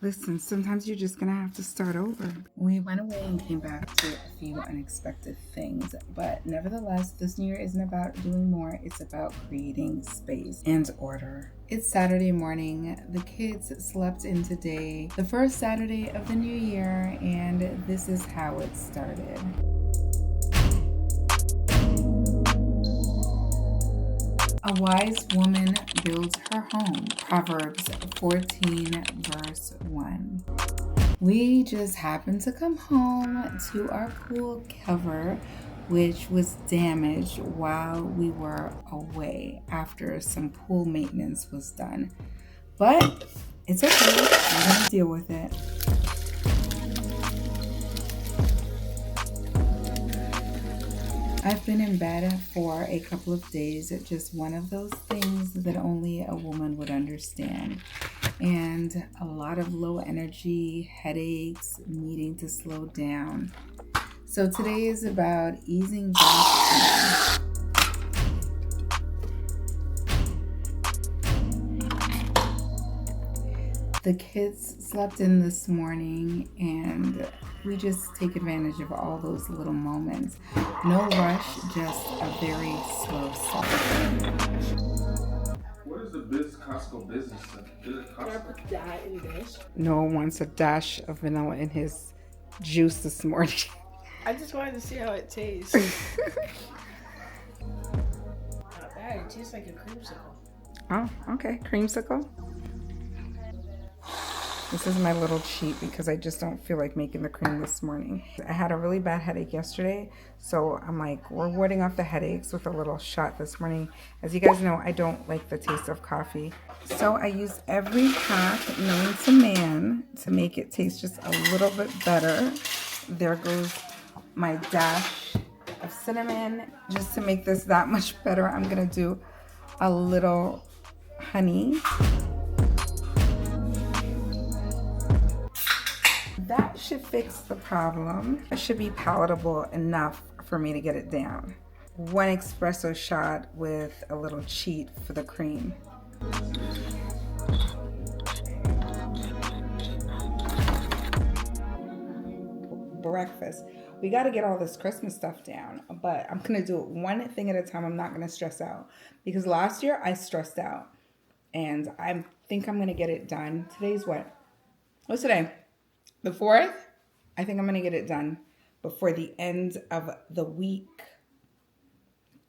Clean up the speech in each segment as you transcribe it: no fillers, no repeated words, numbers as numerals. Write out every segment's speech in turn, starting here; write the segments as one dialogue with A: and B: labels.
A: Listen, sometimes you're just gonna have to start over. We went away and came back to a few unexpected things, but nevertheless, this new year isn't about doing more, it's about creating space and order. It's Saturday morning, the kids slept in today, the first Saturday of the new year, and this is how it started. A wise woman builds her home. Proverbs 14, verse 1. We just happened to come home to our pool cover, which was damaged while we were away after some pool maintenance was done. But it's okay, we're gonna deal with it. I've been in bed for a couple of days, just one of those things that only a woman would understand. And a lot of low energy, headaches, needing to slow down. So today is about easing back in. The kids slept in this morning and we just take advantage of all those little moments. No rush, just a very slow start.
B: What is the Costco business? Can I put that in this?
A: Noah wants a dash of vanilla in his juice this morning.
B: I just wanted to see how it tastes. Not bad. It tastes like a creamsicle.
A: Oh, okay. Creamsicle. This is my little cheat because I just don't feel like making the cream this morning. I had a really bad headache yesterday, so I'm like, we're warding off the headaches with a little shot this morning. As you guys know, I don't like the taste of coffee. So I use every pack known to man to make it taste just a little bit better. There goes my dash of cinnamon. Just to make this that much better, I'm gonna do a little honey. That should fix the problem. It should be palatable enough for me to get it down. One espresso shot with a little cheat for the cream. Breakfast. We got to get all this Christmas stuff down, but I'm going to do it one thing at a time. I'm not going to stress out because last year I stressed out and I think I'm going to get it done. Today's what? What's today? The 4th, I think I'm going to get it done before the end of the week.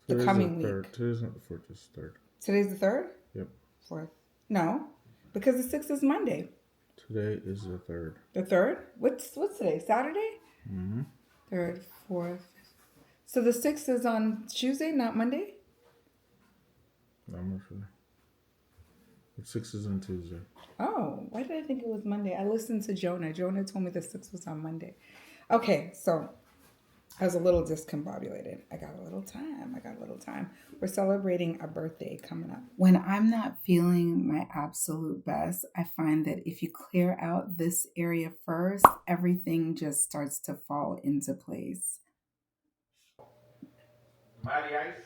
C: Today's
A: coming
C: the 3rd.
A: week.
C: Today's not the 4th, it's the 3rd.
A: Today's the 3rd?
C: Yep.
A: 4th. No, because the 6th is Monday.
C: Today is the 3rd.
A: The 3rd? What's today? Saturday?
C: Mm-hmm.
A: 3rd, 4th. So the 6th is on Tuesday, not Monday?
C: I'm not sure. The 6th is on Tuesday.
A: Oh, why did I think it was Monday? I listened to Jonah. Jonah told me the 6th was on Monday. Okay, so I was a little discombobulated. I got a little time. We're celebrating a birthday coming up. When I'm not feeling my absolute best, I find that if you clear out this area first, everything just starts to fall into place.
B: Mighty Ice.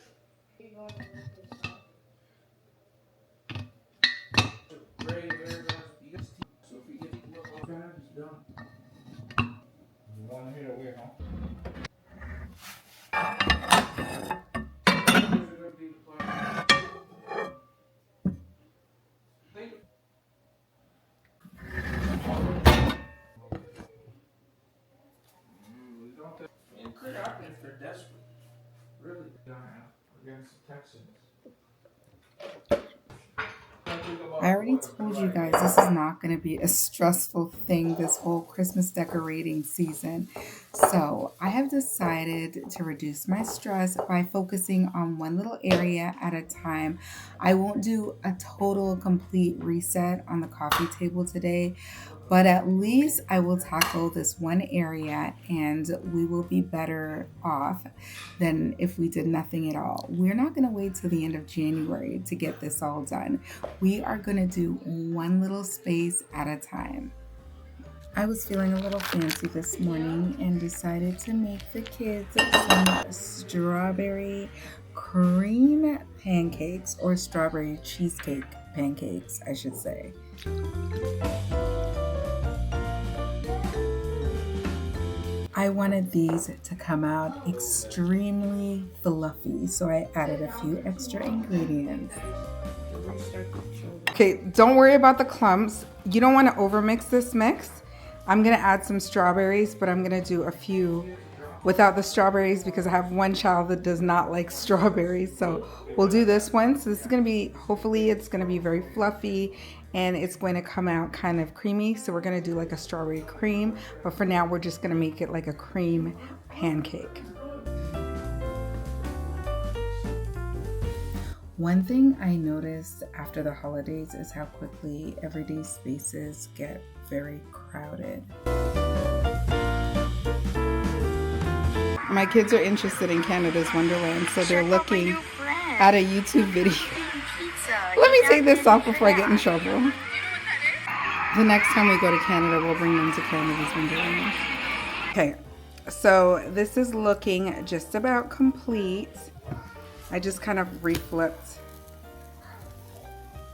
B: So if you get to look all bad, it's done. You want to hit away, huh? And could happen if they're desperate. Really, against the Texans.
A: I already told you guys this is not going to be a stressful thing this whole Christmas decorating season. So I have decided to reduce my stress by focusing on one little area at a time. I won't do a total complete reset on the coffee table today, but at least I will tackle this one area and we will be better off than if we did nothing at all. We're not going to wait till the end of January to get this all done. We are going to do one little space at a time. I was feeling a little fancy this morning and decided to make the kids some strawberry cream pancakes, or strawberry cheesecake pancakes, I should say. I wanted these to come out extremely fluffy, so I added a few extra ingredients. Okay, don't worry about the clumps. You don't want to overmix this mix. I'm gonna add some strawberries, but I'm gonna do a few without the strawberries because I have one child that does not like strawberries. So we'll do this one. So this is gonna be, hopefully it's gonna be very fluffy and it's going to come out kind of creamy. So we're gonna do like a strawberry cream, but for now we're just gonna make it like a cream pancake. One thing I noticed after the holidays is how quickly everyday spaces get very crowded. My kids are interested in Canada's Wonderland, so they're looking at a YouTube video. Let me take this off before I get in trouble. The next time we go to Canada, we'll bring them to Canada's Wonderland. Okay, so this is looking just about complete. I just kind of reflipped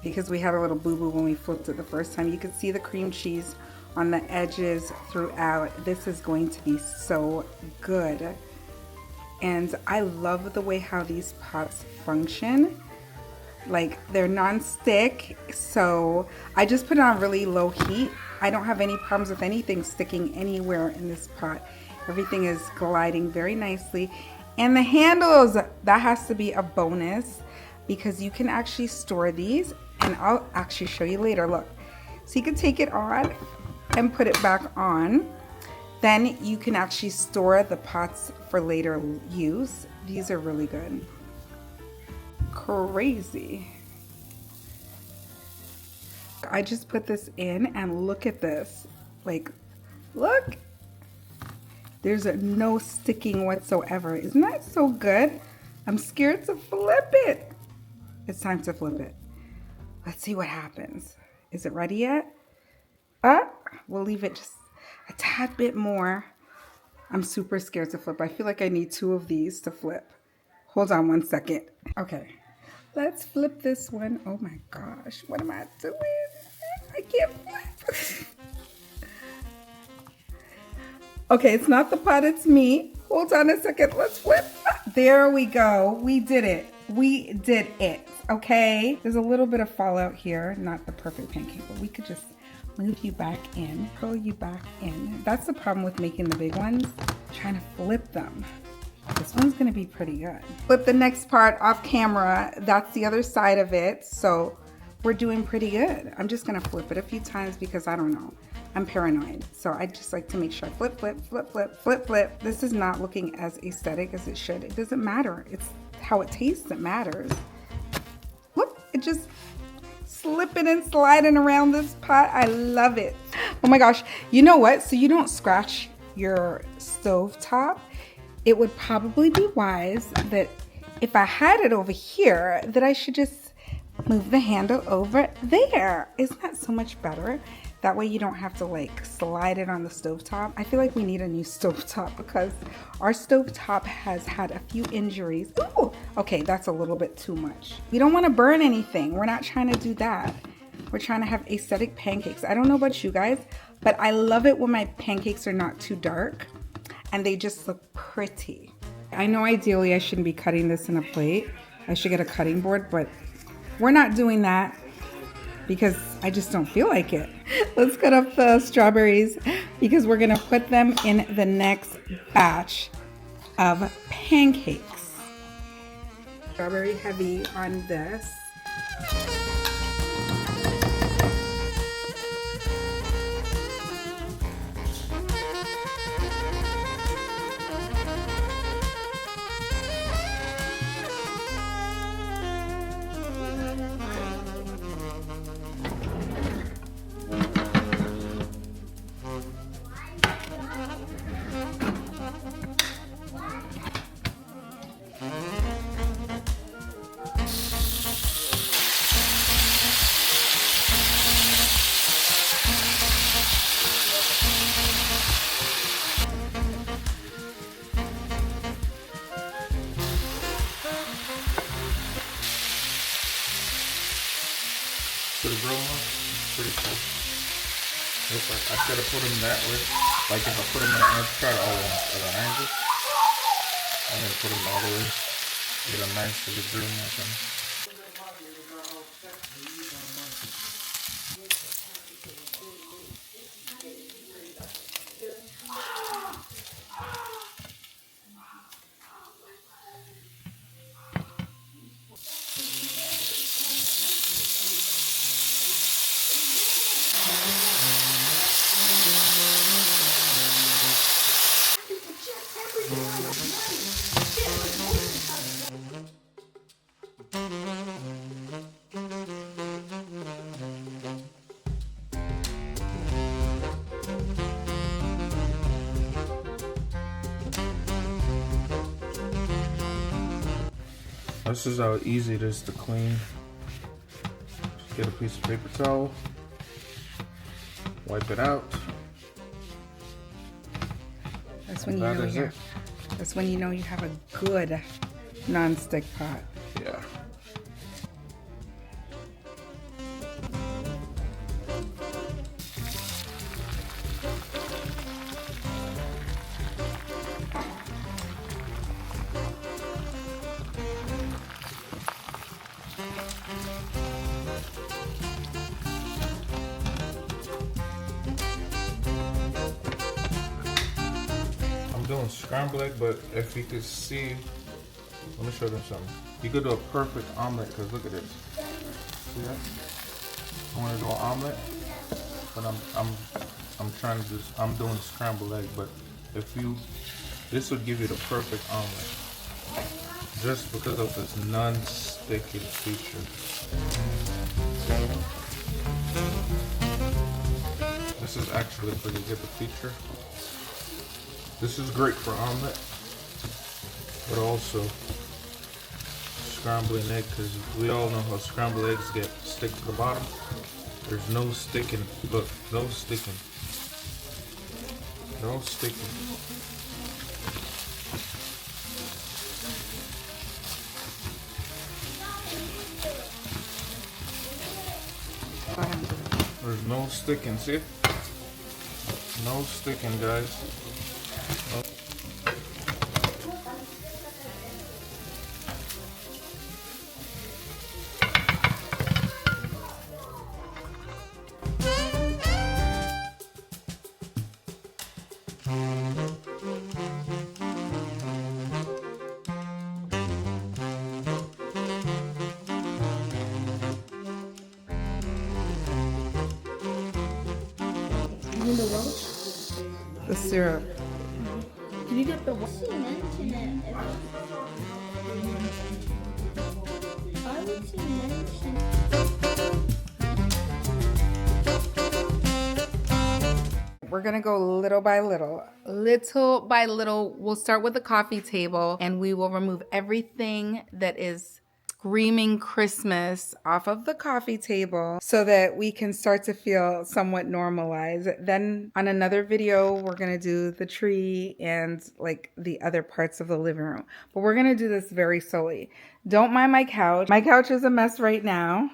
A: because we had a little boo-boo when we flipped it the first time. You can see the cream cheese on the edges throughout. This is going to be so good. And I love the way how these pots function. Like, they're non-stick, so I just put it on really low heat. I don't have any problems with anything sticking anywhere in this pot. Everything is gliding very nicely. And the handles, that has to be a bonus because you can actually store these, and I'll actually show you later. Look, so you can take it off and put it back on. Then you can actually store the pots for later use. These are really good. Crazy. I just put this in and look at this. Like, look. There's no sticking whatsoever. Isn't that so good? I'm scared to flip it. It's time to flip it. Let's see what happens. Is it ready yet? We'll leave it just a tad bit more. I'm super scared to flip. I feel like I need 2 of these to flip. Hold on 1 second. Okay, let's flip this one. Oh my gosh, what am I doing? I can't flip. Okay, it's not the pot, it's me. Hold on a second, let's flip. There we go, we did it. We did it, okay? There's a little bit of fallout here, not the perfect pancake, but we could just move you back in, pull you back in. That's the problem with making the big ones, trying to flip them. This one's gonna be pretty good. Flip the next part off camera. That's the other side of it, so we're doing pretty good. I'm just gonna flip it a few times because I don't know. I'm paranoid, so I just like to make sure I flip, flip, flip, flip, flip, flip. This is not looking as aesthetic as it should. It doesn't matter. It's how it tastes that matters. Look, it just slipping and sliding around this pot. I love it. Oh my gosh. You know what? So you don't scratch your stove top. It would probably be wise that if I had it over here, that I should just move the handle over there. Isn't that so much better? That way you don't have to like slide it on the stovetop. I feel like we need a new stovetop because our stovetop has had a few injuries. Ooh, okay, that's a little bit too much. We don't want to burn anything. We're not trying to do that. We're trying to have aesthetic pancakes. I don't know about you guys, but I love it when my pancakes are not too dark and they just look pretty. I know ideally I shouldn't be cutting this in a plate. I should get a cutting board, but we're not doing that because I just don't feel like it. Let's cut up the strawberries because we're gonna put them in the next batch of pancakes. Strawberry heavy on this.
B: To the grill one. Pretty cool. Looks like I should have put them that way.
C: Like if I put them in, let's try it all at an angle. I'm gonna put them all the way. Get a nice degree on them. This is how easy it is to clean. Just get a piece of paper towel, wipe it out.
A: That's when you know that's when you know you have a good non-stick pot.
C: Yeah. I'm doing scrambled egg, but if you could see, let me show them something. You could do a perfect omelet, because look at this. See that? I want to do an omelet, but I'm trying to do, I'm doing scrambled egg, but if you, this would give you the perfect omelet, just because of this non-sticky feature. This is actually pretty good, the feature. This is great for omelet, but also scrambling egg, because we all know how scrambled eggs get stick to the bottom. There's no sticking. Look, no sticking. No sticking. There's no sticking, see? No sticking, guys. No.
D: You mean the Welch?
A: The syrup.
D: Can you get the Welch? She mentioned it. Why would she mention it?
A: We're gonna go little by little. Little by little, we'll start with the coffee table and we will remove everything that is screaming Christmas off of the coffee table so that we can start to feel somewhat normalized. Then on another video, we're gonna do the tree and like the other parts of the living room. But we're gonna do this very slowly. Don't mind my couch. My couch is a mess right now.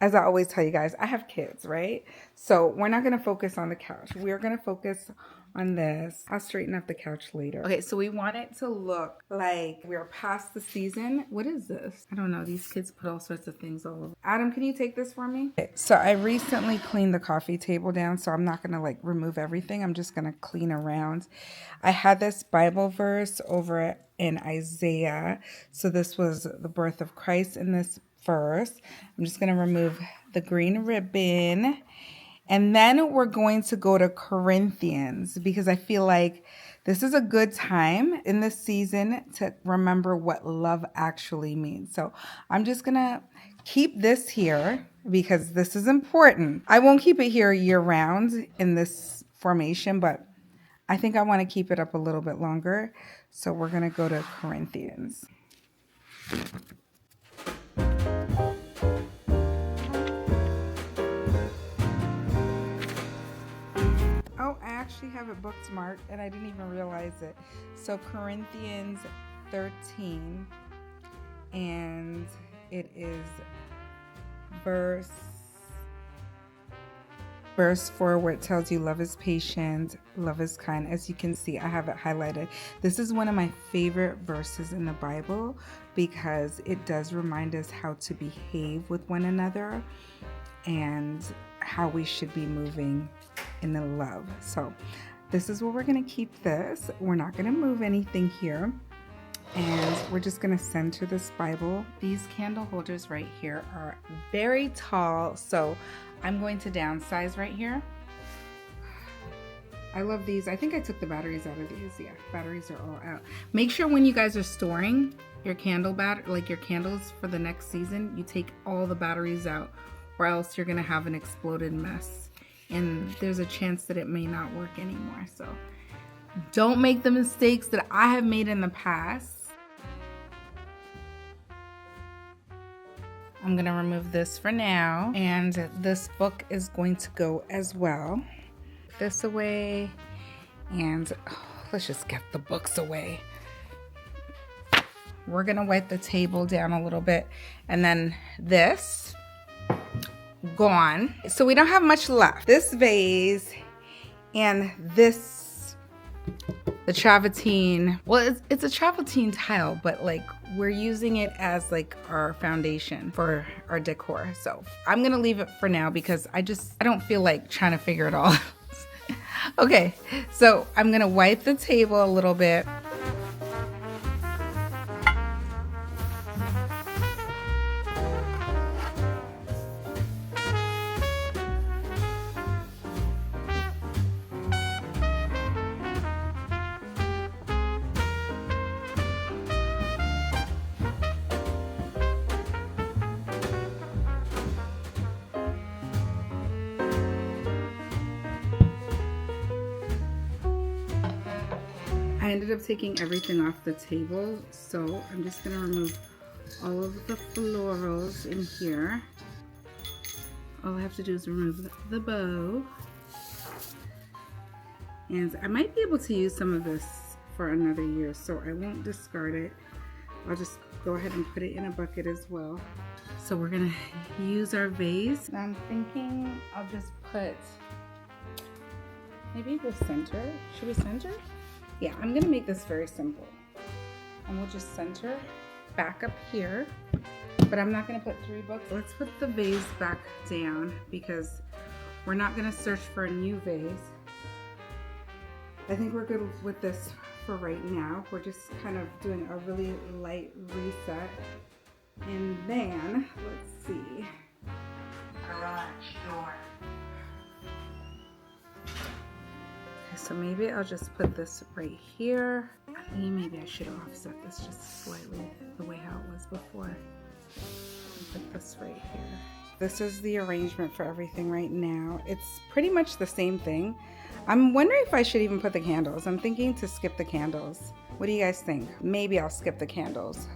A: As I always tell you guys, I have kids, right? So we're not going to focus on the couch. We're going to focus on this. I'll straighten up the couch later. Okay, so we want it to look like we're past the season. What is this? I don't know. These kids put all sorts of things all over. Adam, can you take this for me? Okay, so I recently cleaned the coffee table down, so I'm not going to like remove everything. I'm just going to clean around. I had this Bible verse over in Isaiah. So this was the birth of Christ in this verse. I'm just going to remove the green ribbon. And then we're going to go to Corinthians because I feel like this is a good time in this season to remember what love actually means. So I'm just going to keep this here because this is important. I won't keep it here year round in this formation, but I think I want to keep it up a little bit longer. So we're going to go to Corinthians. Oh, I actually have it bookmarked and I didn't even realize it. So Corinthians 13, and it is verse verse 4 where it tells you love is patient, love is kind. As you can see, I have it highlighted. This is one of my favorite verses in the Bible because it does remind us how to behave with one another and how we should be moving in the love. So this is where we're going to keep this. We're not going to move anything here. And we're just going to center this Bible. These candle holders right here are very tall, so I'm going to downsize right here. I love these. I think I took the batteries out of these. Yeah, batteries are all out. Make sure when you guys are storing your candle your candles for the next season, you take all the batteries out, or else you're going to have an exploded mess. And there's a chance that it may not work anymore. So don't make the mistakes that I have made in the past. I'm gonna remove this for now, and this book is going to go as well. Put this away, and let's just get the books away. We're gonna wipe the table down a little bit, and then this, gone. So we don't have much left. This vase and this, the travertine, well, it's a travertine tile, but like we're using it as like our foundation for our decor. So I'm gonna leave it for now because I don't feel like trying to figure it all out. Okay, so I'm gonna wipe the table a little bit. I ended up taking everything off the table, so I'm just gonna remove all of the florals in here. All I have to do is remove the bow. And I might be able to use some of this for another year, so I won't discard it. I'll just go ahead and put it in a bucket as well. So we're gonna use our vase. Now I'm thinking I'll just put, maybe we'll center. Should we center? Yeah, I'm gonna make this very simple. And we'll just center back up here, but I'm not gonna put 3 books. Let's put the vase back down because we're not gonna search for a new vase. I think we're good with this for right now. We're just kind of doing a really light reset. And then, let's see. Garage door. So maybe I'll just put this right here. I think maybe I should offset this just slightly the way how it was before. Put this right here. This is the arrangement for everything right now. It's pretty much the same thing. I'm wondering if I should even put the candles. I'm thinking to skip the candles. What do you guys think? Maybe I'll skip the candles.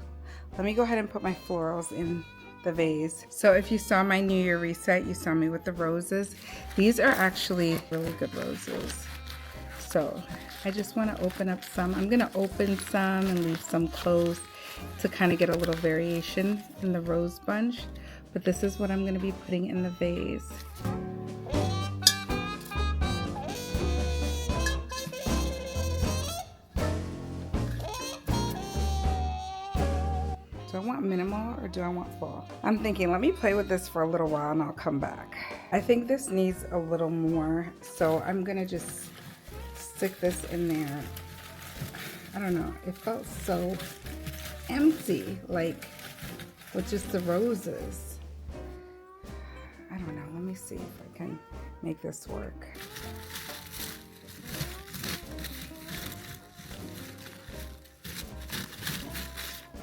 A: Let me go ahead and put my florals in the vase. So if you saw my New Year reset, you saw me with the roses. These are actually really good roses. So I just want to open up some. I'm going to open some and leave some closed to kind of get a little variation in the rose bunch. But this is what I'm going to be putting in the vase. Do I want minimal or do I want full? I'm thinking, let me play with this for a little while and I'll come back. I think this needs a little more, so I'm going to just stick this in there. I don't know, it felt so empty, like with just the roses. I don't know, let me see if I can make this work.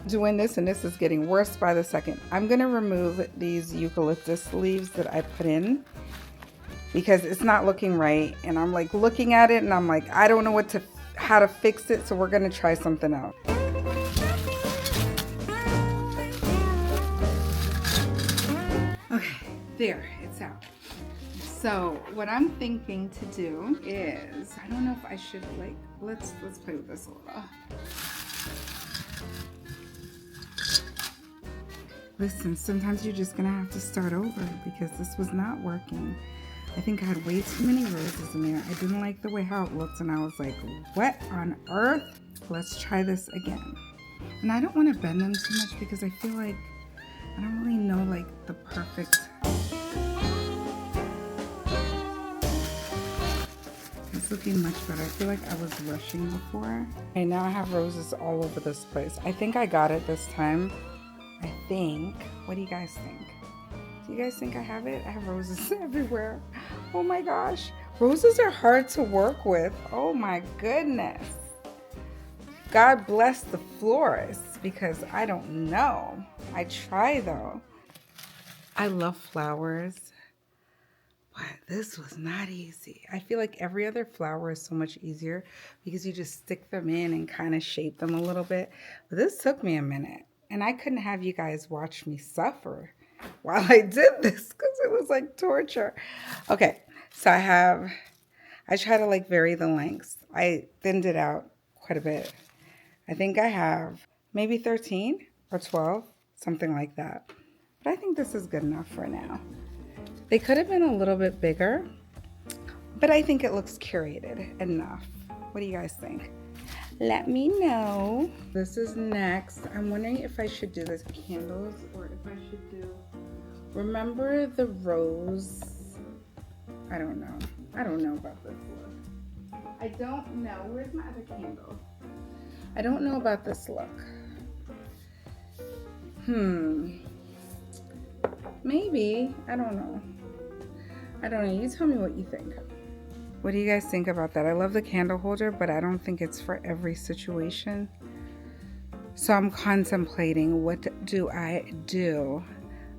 A: Doing this and this is getting worse by the second. I'm gonna remove these eucalyptus leaves that I put in because it's not looking right, and I'm like looking at it and I'm like, I don't know how to fix it, so we're gonna try something out. Okay, there, it's out. So what I'm thinking to do is, I don't know if I should like, let's play with this a little. Listen, sometimes you're just gonna have to start over because this was not working. I think I had way too many roses in there. I didn't like the way how it looked, and I was like, what on earth? Let's try this again. And I don't want to bend them too much because I feel like I don't really know like the perfect. It's looking much better. I feel like I was rushing before. Okay, now I have roses all over this place. I think I got it this time. I think. What do you guys think? Do you guys think I have it? I have roses everywhere. Oh my gosh. Roses are hard to work with. Oh my goodness. God bless the florists because I don't know. I try though. I love flowers, but this was not easy. I feel like every other flower is so much easier because you just stick them in and kind of shape them a little bit. But this took me a minute, and I couldn't have you guys watch me suffer while I did this because it was like torture. Okay, so I try to like vary the lengths. I thinned it out quite a bit. I think I have maybe 13 or 12, something like that. But I think this is good enough for now. They could have been a little bit bigger, but I think it looks curated enough. What do you guys think? Let me know. This is next. I'm wondering if I should do the candles or if I should do, remember the rose? I don't know. I don't know about this look. I don't know. Where's my other candle? I don't know about this look. Maybe. I don't know. I don't know. You tell me what you think. What do you guys think about that? I love the candle holder, but I don't think it's for every situation. So I'm contemplating, what do I do?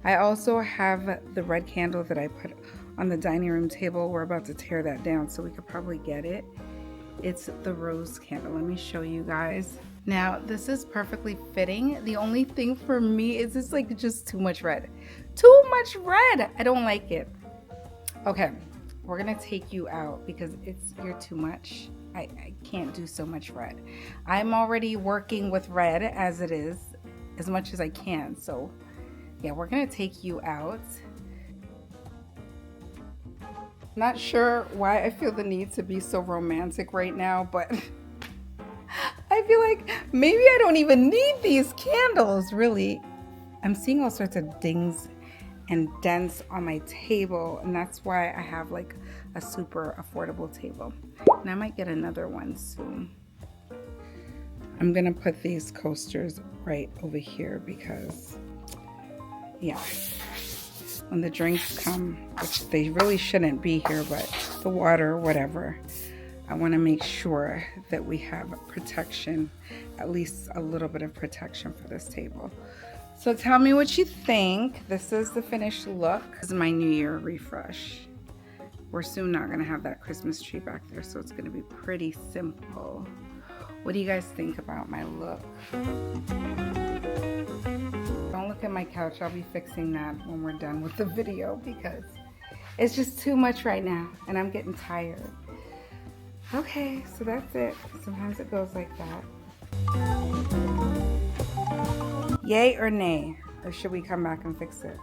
A: I also have the red candle that I put on the dining room table. We're about to tear that down, so we could probably get it. It's the rose candle. Let me show you guys. Now, this is perfectly fitting. The only thing for me is it's like just too much red. Too much red. I don't like it. Okay, we're gonna take you out because you're too much. I can't do so much red. I'm already working with red as it is, as much as I can. So yeah, we're gonna take you out. Not sure why I feel the need to be so romantic right now, but I feel like maybe I don't even need these candles, really. I'm seeing all sorts of dings and dents on my table, and that's why I have like a super affordable table. And I might get another one soon. I'm gonna put these coasters right over here because, yeah, when the drinks come, which they really shouldn't be here, but the water, whatever, I want to make sure that we have protection, at least a little bit of protection for this table. So tell me what you think. This is the finished look. This is my New Year refresh. We're soon not going to have that Christmas tree back there, so it's going to be pretty simple. What do you guys think about my look? Don't look at my couch. I'll be fixing that when we're done with the video because it's just too much right now and I'm getting tired. Okay, so that's it. Sometimes it goes like that. Yay or nay? Or should we come back and fix it?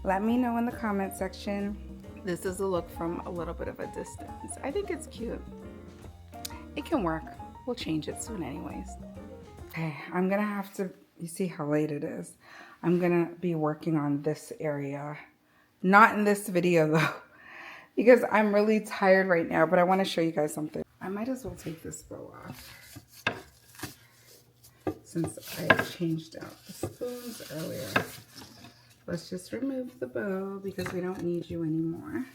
A: Let me know in the comment section. This is a look from a little bit of a distance. I think it's cute. It can work. We'll change it soon anyways. Okay, I'm gonna have to, you see how late it is. I'm gonna be working on this area. Not in this video though, because I'm really tired right now, but I wanna show you guys something. I might as well take this bow off since I changed out the spoons earlier. Let's just remove the bow because we don't need you anymore.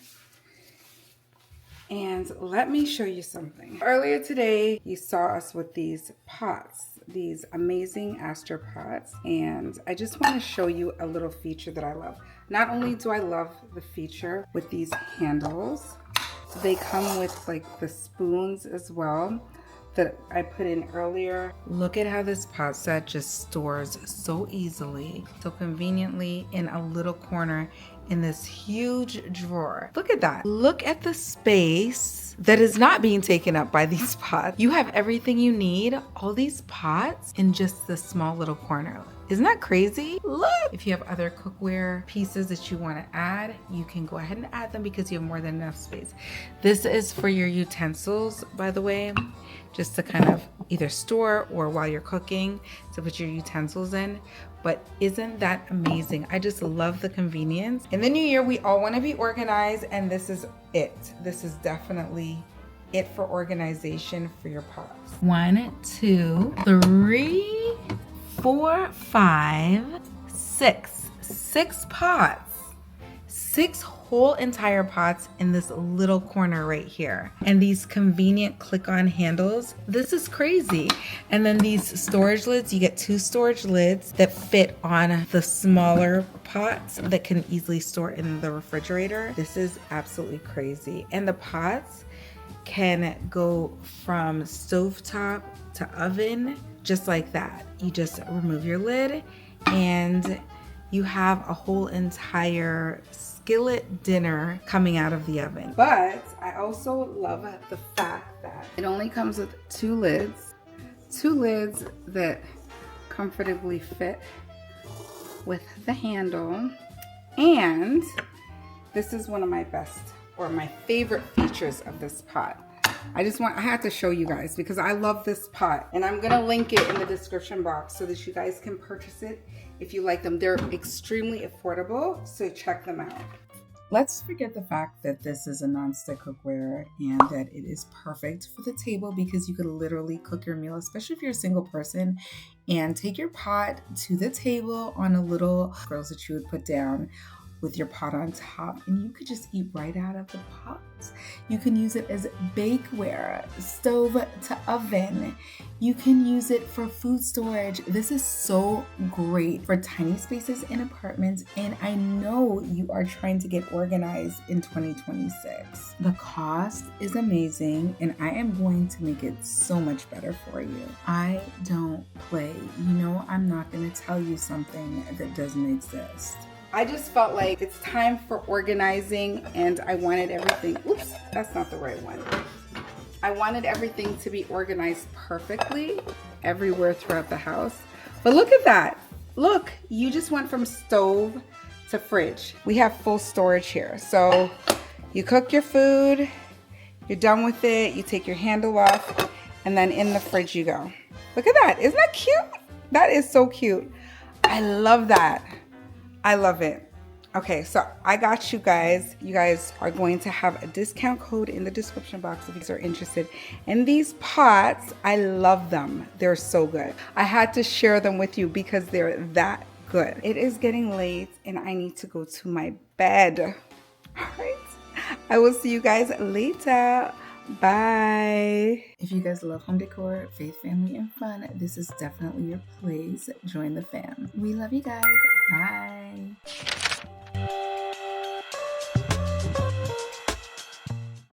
A: And let me show you something. Earlier today, you saw us with these pots, these amazing Aster pots. And I just want to show you a little feature that I love. Not only do I love the feature with these handles, they come with like the spoons as well that I put in earlier. Look at how this pot set just stores so easily, so conveniently in a little corner in this huge drawer. Look at that. Look at the space that is not being taken up by these pots. You have everything you need, all these pots in just this small little corner. Isn't that crazy? Look! If you have other cookware pieces that you want to add, you can go ahead and add them because you have more than enough space. This is for your utensils, by the way, just to kind of either store or while you're cooking to put your utensils in. But isn't that amazing? I just love the convenience. In the new year, we all want to be organized, and this is it. This is definitely it for organization for your pots. 1, 2, 3, 4, 5, 6. 6 pots. 6 whole entire pots in this little corner right here. And these convenient click-on handles. This is crazy. And then these storage lids, you get 2 storage lids that fit on the smaller pots that can easily store in the refrigerator. This is absolutely crazy. And the pots can go from stovetop to oven just like that. You just remove your lid and you have a whole entire skillet dinner coming out of the oven. But I also love the fact that it only comes with 2 lids. 2 lids that comfortably fit with the handle. And this is one of my best or my favorite features of this pot. I had to show you guys because I love this pot, and I'm gonna link it in the description box so that you guys can purchase it if you like them. They're extremely affordable, so check them out. Let's forget the fact that this is a non-stick cookware and that it is perfect for the table because you could literally cook your meal, especially if you're a single person, and take your pot to the table on a little grills that you would put down with your pot on top, and you could just eat right out of the pot. You can use it as bakeware, stove to oven. You can use it for food storage. This is so great for tiny spaces in apartments, and I know you are trying to get organized in 2026. The cost is amazing, and I am going to make it so much better for you. I don't play. You know, I'm not going to tell you something that doesn't exist. I just felt like it's time for organizing, and I wanted everything, oops, that's not the right one. I wanted everything to be organized perfectly everywhere throughout the house. But look at that. Look, you just went from stove to fridge. We have full storage here. So you cook your food, you're done with it, you take your handle off, and then in the fridge you go. Look at that. Isn't that cute? That is so cute. I love that. I love it. Okay, so I got you guys. You guys are going to have a discount code in the description box if you guys are interested in these pots. I love them. They're so good. I had to share them with you because they're that good. It is getting late and I need to go to my bed. All right. I will see you guys later. Bye. If you guys love home decor, faith, family, and fun, this is definitely your place. Join the fam. We love you guys. Bye.